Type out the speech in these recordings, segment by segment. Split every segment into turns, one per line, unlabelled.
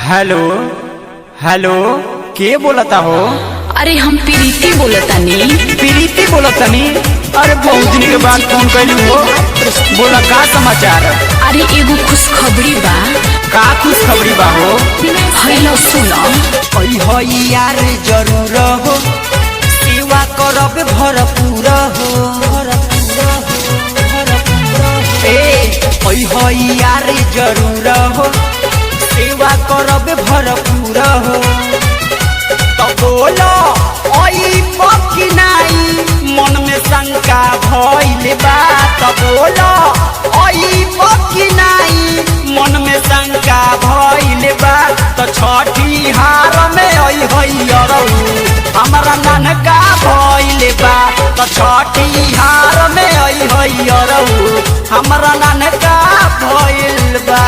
Hello hello, के बोलता हो?
अरे हम प्रीति बोलतानी।
प्रीति बोलतानी? अरे बहुत दिन के बाद फोन कैलू हो, बोला का समाचार?
अरे एगो खुशखबरी बा।
का खुशखबरी बा हो?
हेलो सुनो।
यार जरूर हो, सेवा करब भरपूर हो। यार जरूर हो, सेवा करब भरपूर हो। तो बोलो ओई पकी नाई, मन में शंका भइल बा। तो बोलो ओई पकी नाई, मन में शंका भइल बा। तो छठी हार में ओई होइयरौ, हमरा ननका भइल बा। तो छठी हार में ओई होइयरौ, हमरा ननका भइल बा।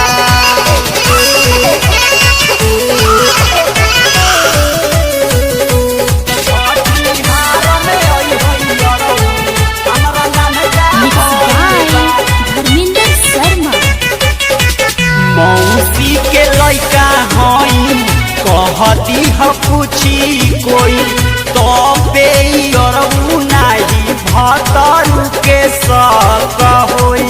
मौसी के लइका हई, कहती ह पूछी कोई, तो बेरऊ नाही भतरू के सक होई।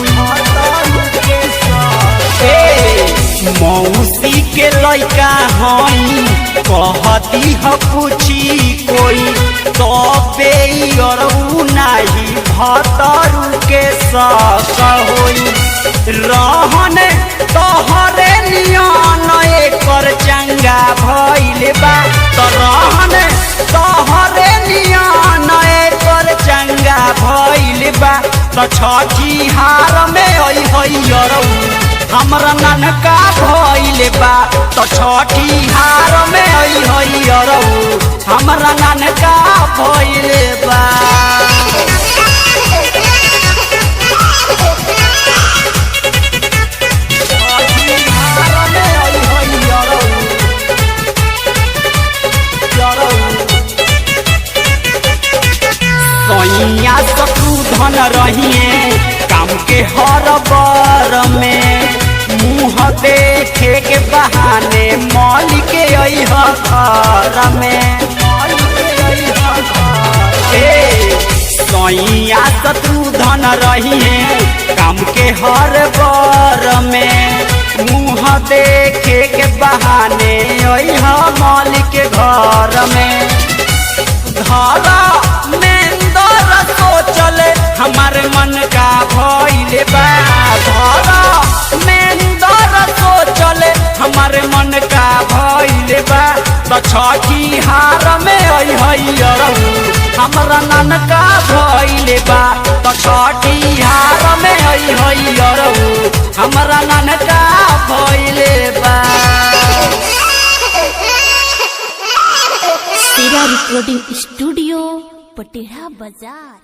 मौसी के लइका हई, कहती ह पूछी कोई, तो बेरऊ नाही भतरू के सक होई। रहन तोहरे नियन एकर चंगा भइल बा। तो रहन तोहरे नियन एकर चंगा भइल बा। तो छठी हार में ओई होइयरौ, हमरा ननका भइल बा। तो छठी हार में ओई होइयरौ, हमरा ननका भइल बा। सैया शत्रुधन रहिए काम के हर बर में, मुँह देखे के बहाने मौली के अइह घर में। सैया शत्रुधन रहिए काम के हर बर में, मुँह देखे के बहाने अइह मौली के घर में। धारा मेंदर सोचल हमारे मन का भइल बा। धारा मेंदर सोचल हमारे मन का भइल बा। तो छठी हार में ओई होइयरौ, हमरा ननका भइल बा। तो छठी हार में ओई होइयरौ, हमरा ननका भइल बा।
तेरा रिकॉर्डिंग स्टूडियो पटेढ़ा बाजार।